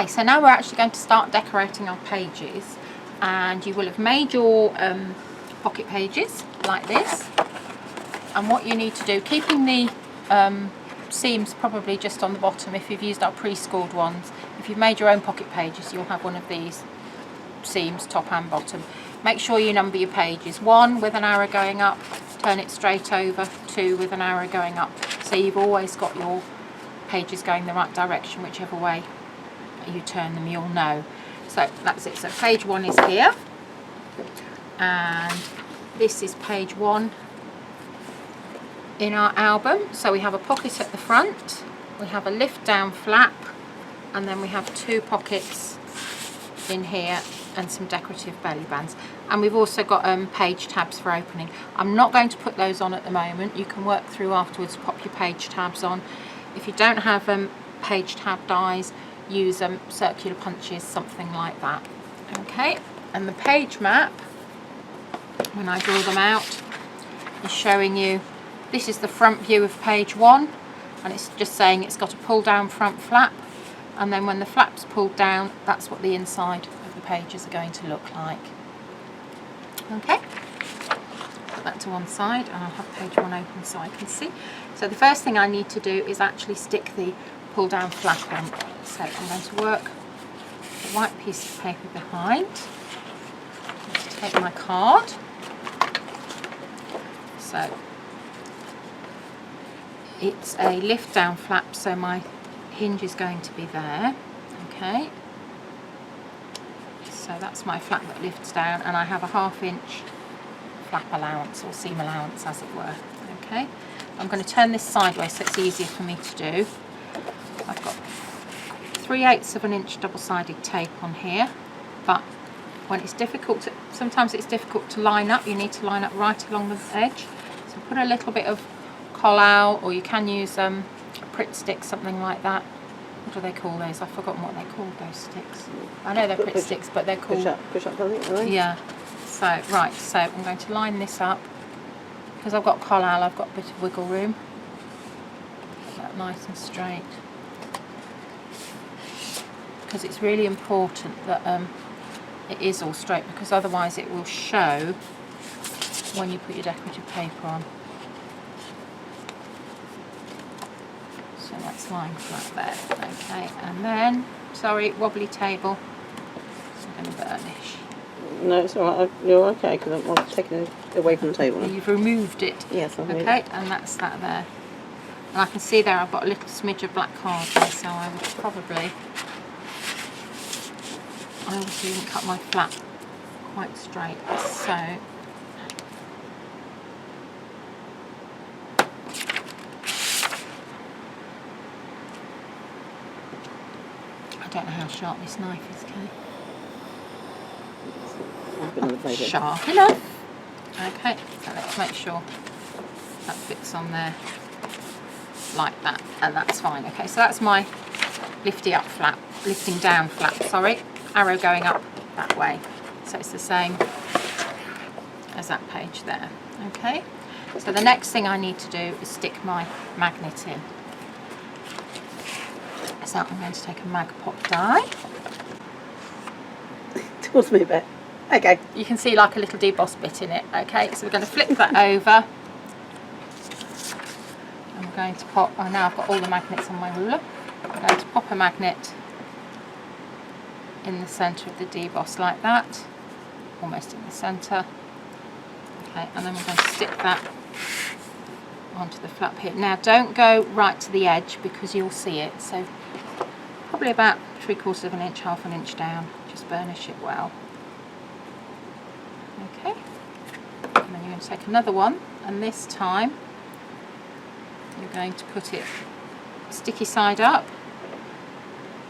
Okay, so now we're actually going to start decorating our pages, and you will have made your pocket pages like this. And what you need to do, keeping the seams probably just on the bottom if you've used our pre-scored ones. If you've made your own pocket pages, you'll have one of these seams, top and bottom. Make sure you number your pages. 1 with an arrow going up, turn it straight over. 2 with an arrow going up. So you've always got your pages going the right direction, whichever way you turn them, you'll know. So that's it. So page 1 is here, and this is page 1 in our album. So we have a pocket at the front, we have a lift down flap, and then we have 2 pockets in here and some decorative belly bands. And we've also got page tabs for opening. I'm not going to put those on at the moment. You can work through afterwards, pop your page tabs on. If you don't have page tab dies, use circular punches, something like that. Okay, and the page map, when I draw them out, is showing you, this is the front view of page 1, and it's just saying it's got a pull down front flap, and then when the flap's pulled down, that's what the inside of the pages are going to look like. Okay, put that to one side, and I'll have page 1 open so I can see. So the first thing I need to do is actually stick the pull down flap on. So I'm going to work the white piece of paper behind. I'm going to take my card. So it's a lift down flap, so my hinge is going to be there. Okay, so that's my flap that lifts down, and I have a 1/2 inch flap allowance, or seam allowance as it were. Okay, I'm going to turn this sideways so it's easier for me to do. I've got 3/8 of an inch double-sided tape on here, but when it's difficult to, sometimes it's difficult to line up, you need to line up right along the edge. So put a little bit of collal, or you can use a Pritt stick, something like that. What do they call those? I've forgotten what they call those sticks. I know they're Pritt sticks, but they're called... Push up, right? Yeah. So, right, so I'm going to line this up. Because I've got collal, I've got a bit of wiggle room. Get that nice and straight. Because it's really important that it is all straight, because otherwise it will show when you put your decorative paper on. So that's lying flat there. Okay, and then, sorry, wobbly table. So I'm going to burnish. No, it's alright, you're okay, because I'm taking it away from the table. You've removed it. Yes, I've removed okay, it. and that's that there. And I can see there I've got a little smidge of black card there, so I would probably... I obviously didn't cut my flap quite straight, so I don't know how sharp this knife is, Kay. Sharp enough. Okay, so let's make sure that fits on there like that, and that's fine. Okay, so that's my lifting down flap, sorry. Arrow going up that way, so it's the same as that page there. Okay, so the next thing I need to do is stick my magnet in. So I'm going to take a mag pop die. Towards me a bit. Okay. You can see like a little deboss bit in it. Okay, so we're going to flip that over. I'm going to pop, oh, now I've got all the magnets on my ruler. I'm going to pop a magnet in the centre of the deboss like that, almost in the centre. Okay, and then we're going to stick that onto the flap here. Now don't go right to the edge because you'll see it, so probably about 3/4 of an inch, 1/2 inch down, just burnish it well. Okay, and then you're going to take another one, and this time you're going to put it sticky side up,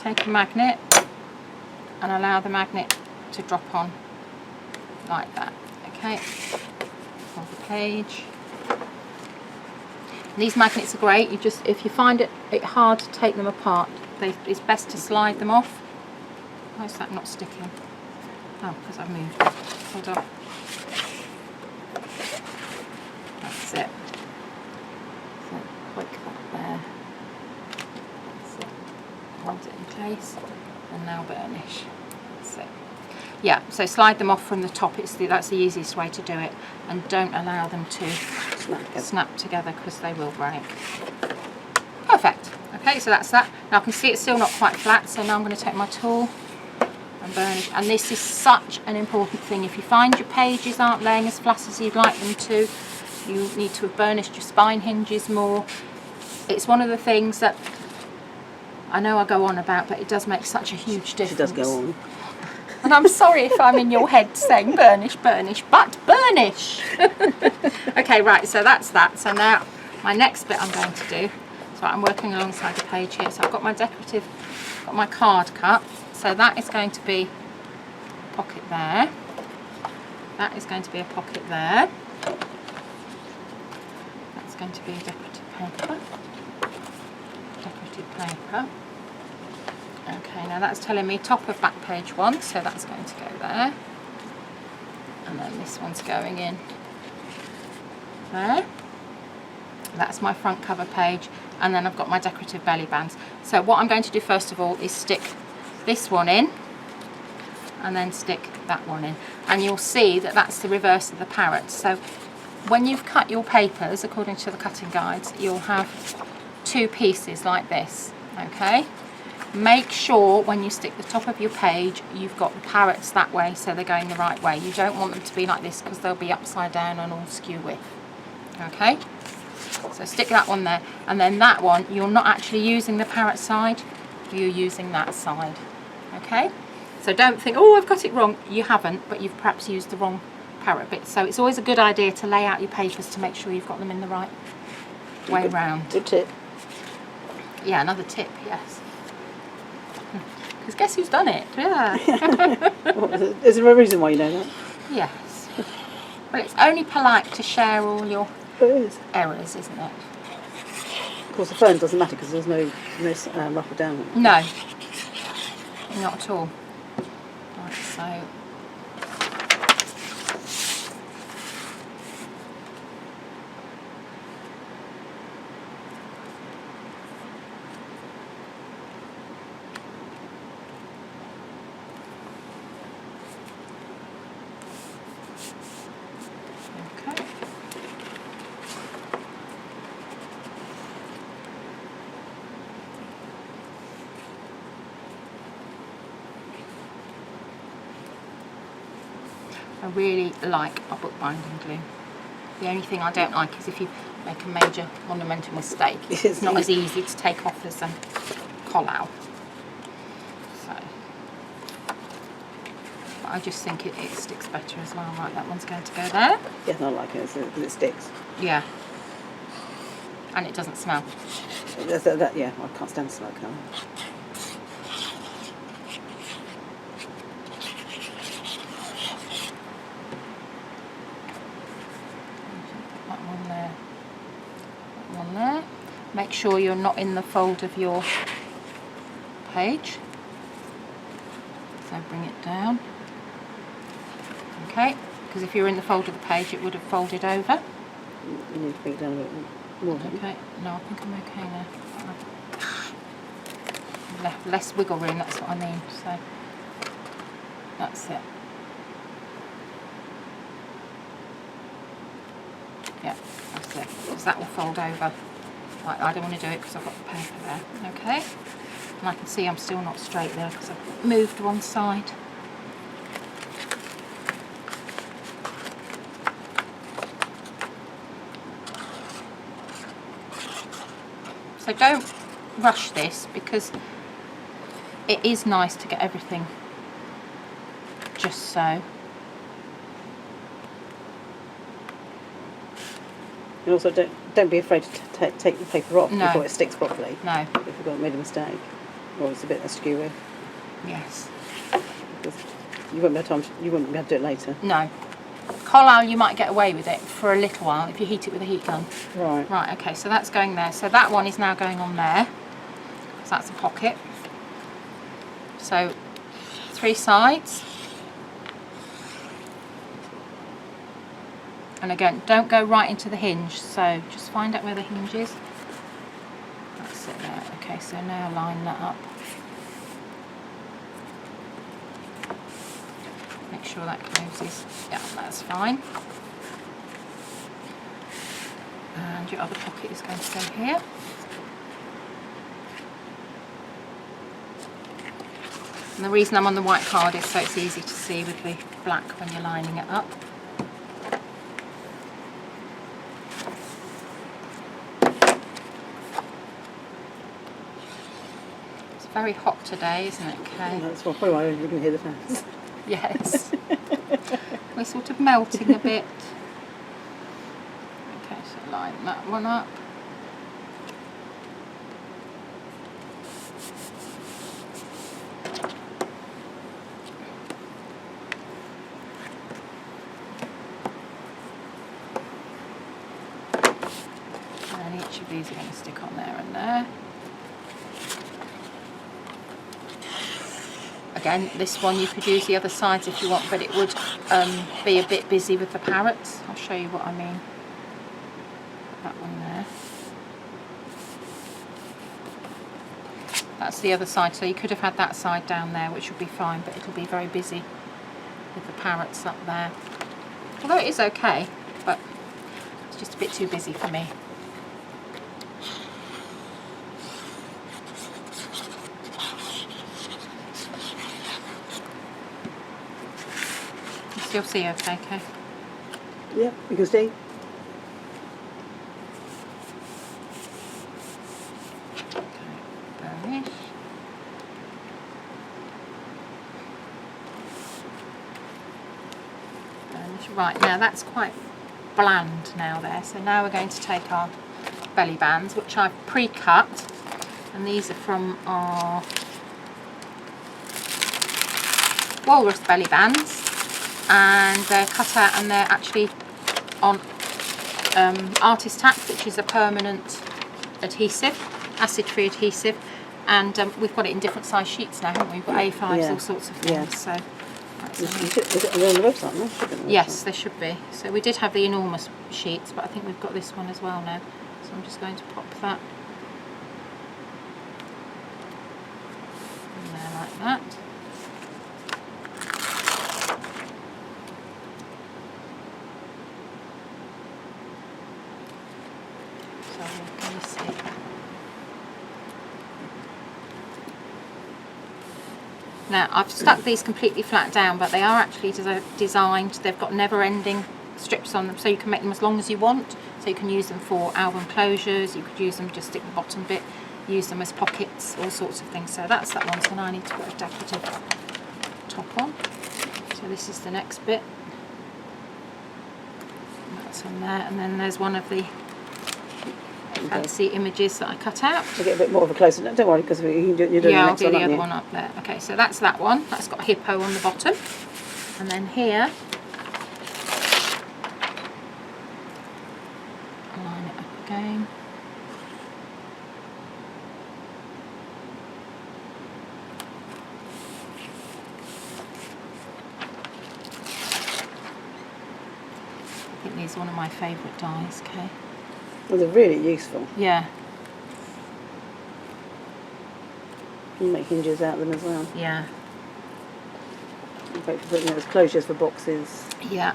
take a magnet, and allow the magnet to drop on like that. Okay, on the page. And these magnets are great. You just, if you find it hard to take them apart, it's best to slide them off. Why is that not sticking? Oh, because I've moved it. Hold on. That's it. So click that there. That's it. Hold it in place. and now burnish. That's it. Yeah, so slide them off from the top. That's the easiest way to do it, and don't allow them to snap together because they will break. Perfect. Okay, so that's that. Now I can see it's still not quite flat, so now I'm going to take my tool and burnish. And this is such an important thing. If you find your pages aren't laying as flat as you'd like them to, you need to have burnished your spine hinges more. It's one of the things that I know I go on about, but it does make such a huge difference. She does go on. And I'm sorry if I'm in your head saying burnish, burnish, but burnish. Okay, right, so that's that. So now my next bit I'm going to do, so I'm working alongside the page here. So I've got my decorative, got my card cut. So that is going to be a pocket there. That is going to be a pocket there. That's going to be decorative paper. Decorative paper. Okay, now that's telling me top of back page 1, so that's going to go there. And then this one's going in there. That's my front cover page, and then I've got my decorative belly bands. So what I'm going to do first of all is stick this one in, and then stick that one in. And you'll see that that's the reverse of the parrot. So when you've cut your papers, according to the cutting guides, you'll have 2 pieces like this, okay? Make sure when you stick the top of your page, you've got the parrots that way, so they're going the right way. You don't want them to be like this because they'll be upside down and all skew with. Okay? So stick that one there, and then that one, you're not actually using the parrot side, you're using that side. Okay? So don't think, oh, I've got it wrong. You haven't, but you've perhaps used the wrong parrot bit. So it's always a good idea to lay out your papers to make sure you've got them in the right way round. Good tip. Yeah, another tip, yes. Because guess who's done it? Yeah. Is there a reason why you know that? Yes. Well, it's only polite to share all your errors, isn't it? Of course, the phone doesn't matter because there's no up or down. No, not at all. Right, so I really like our bookbinding glue. The only thing I don't like is if you make a major monumental mistake. It's not as easy to take off as a collal. So, but I just think it sticks better as well. Right, that one's going to go there. Yeah, I like it because it sticks. Yeah. And it doesn't smell. Yeah, I can't stand smoke. Can I? Make sure you're not in the fold of your page. So bring it down. Okay, because if you're in the fold of the page, it would have folded over. You need to bring it down a bit more. Okay, no, I think I'm okay now. Less wiggle room, that's what I mean. So that's it. Yeah, that's it. Because that will fold over. Right, I don't want to do it because I've got the paper there. Okay, and I can see I'm still not straight there because I've moved one side. So don't rush this because it is nice to get everything just so. And also don't be afraid to take the paper off before it sticks properly. No. If you've made a mistake or it's a bit askew. Yes. You won't be able to do it later. No. Collal, you might get away with it for a little while if you heat it with a heat gun. Right. Right, okay, so that's going there. So that one is now going on there. So that's a pocket. So 3 sides. And again, don't go right into the hinge, so just find out where the hinge is. That's it there. Okay, so now line that up. sure that closes. Yeah, that's fine. And your other pocket is going to go here. And the reason I'm on the white card is so it's easy to see with the black when you're lining it up. It's very hot today, isn't it, Kay? Yeah, that's probably why you can hear the fans. Yes. We're sort of melting a bit. Okay, so line that one up. And each of these are going to stick on there and there. Again, this one you could use the other sides if you want, but it would be a bit busy with the parrots. I'll show you what I mean. That one there. That's the other side, so you could have had that side down there, which would be fine, but it'll be very busy with the parrots up there. Although it is okay, but it's just a bit too busy for me. You'll see okay, okay? Yeah, you can see. Burnish. Burnish. Right, now that's quite bland now there. So now we're going to take our belly bands, which I've pre-cut, and these are from our walrus belly bands. And they're cut out and they're actually on artist tack, which is a permanent adhesive, acid-free adhesive, and we've got it in different size sheets now, haven't we? We've got A5s, yeah. all sorts of things. Yeah. So Is it on the website? No? Should be on the yes, website. there should be. So we did have the enormous sheets, but I think we've got this one as well now. So I'm just going to pop that in there like that. Now I've stuck these completely flat down, but they are actually designed, they've got never-ending strips on them, so you can make them as long as you want. So you can use them for album closures, you could use them, just stick the bottom bit, use them as pockets, all sorts of things. So that's that one, so now I need to put a decorative top on. So this is the next bit. That's on there, and then there's one of the fancy images that I cut out. To get a bit more of a closer look, don't worry, because you're doing the I'll next do one, the aren't other you? one up there. Okay, so that's that one. That's got a hippo on the bottom. And then here, line it up again. I think these are one of my favourite dies, okay? Well, they're really useful. Yeah, You make hinges out of them as well. yeah, In fact, for putting those closures for boxes, yeah.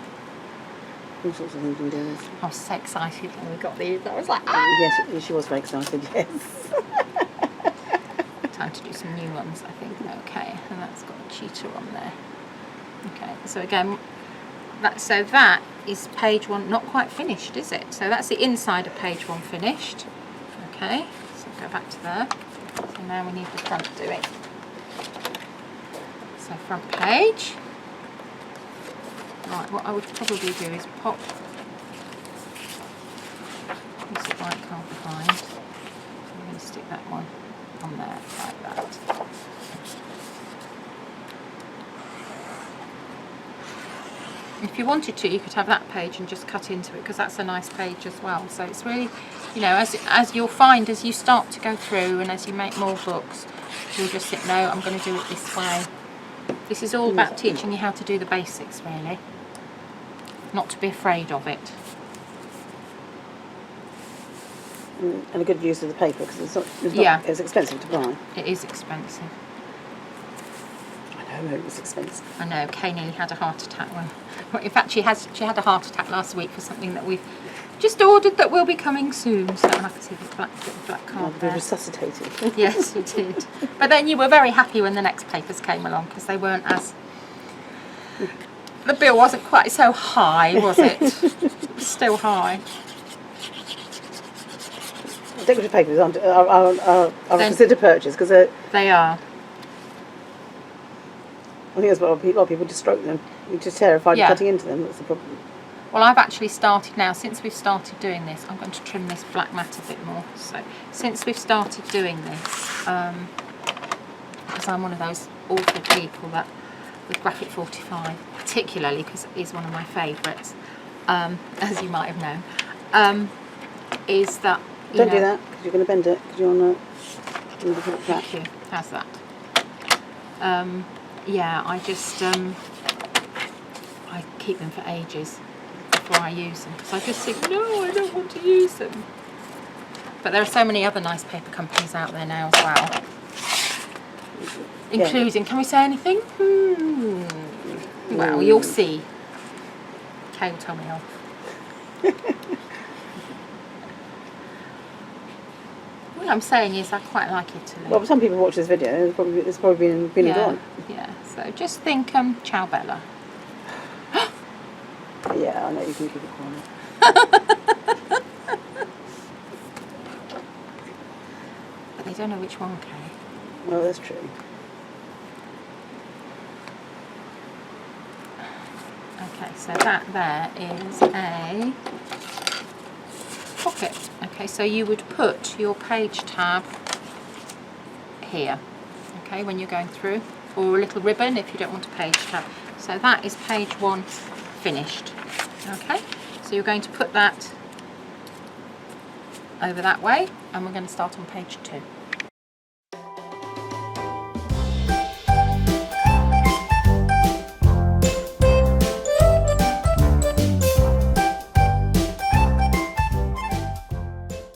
all sorts of things you can do with. I was so excited when we got these. I was like, ah! Yes, she was very excited, yes. Time to do some new ones, I think. Okay, and that's got a cheetah on there. Okay, so again, that is page one, not quite finished, is it? So that's the inside of page one finished. Okay, so go back to there. So now we need the front doing. So front page. Right, what I would probably do is pop this white card behind. I'm going to stick that one on there like that. If you wanted to, you could have that page and just cut into it, because that's a nice page as well. So it's really, you know, as you'll find as you start to go through and as you make more books, you'll just think, no, I'm going to do it this way. This is all about teaching you how to do the basics, really. Not to be afraid of it. And a good use of the paper, because it's not Yeah. as expensive to buy. It is expensive. I No, it was expensive. I know, Kay nearly had a heart attack when, in fact she had a heart attack last week for something that we've just ordered that will be coming soon. So I can see the black card We there. resuscitated. Yes, you did. But then you were very happy when the next papers came along because they weren't as... The bill wasn't quite so high, was it? It was still high. Decorative papers are a considered purchase because They are. I think that's what a lot of people just stroke them. You're just terrified of cutting into them. That's the problem. Well, I've actually started now, since we've started doing this, I'm going to trim this black mat a bit more. So, since we've started doing this, because I'm one of those awful people that, with Graphic 45, particularly because it is one of my favourites, as you might have known, is that... Don't do that, because you're going to bend it, because you're on a... Thank you. How's that? Yeah, I just... I keep them for ages before I use them because I just think, no, I don't want to use them. But there are so many other nice paper companies out there now as well, including, can we say anything? Well, you'll see. Kay will tell me off. What I'm saying is I quite like Italy. Well, some people watch this video, it's probably been gone. Yeah, so just think ciao Bella. Yeah, I know you can keep it quiet. But they don't know which one, Kay. Well, that's true. Okay, so that there is a pocket. Okay, so you would put your page tab here, okay, when you're going through, or a little ribbon if you don't want a page tab. So that is page 1 finished. Okay, so you're going to put that over that way, and we're going to start on page 2.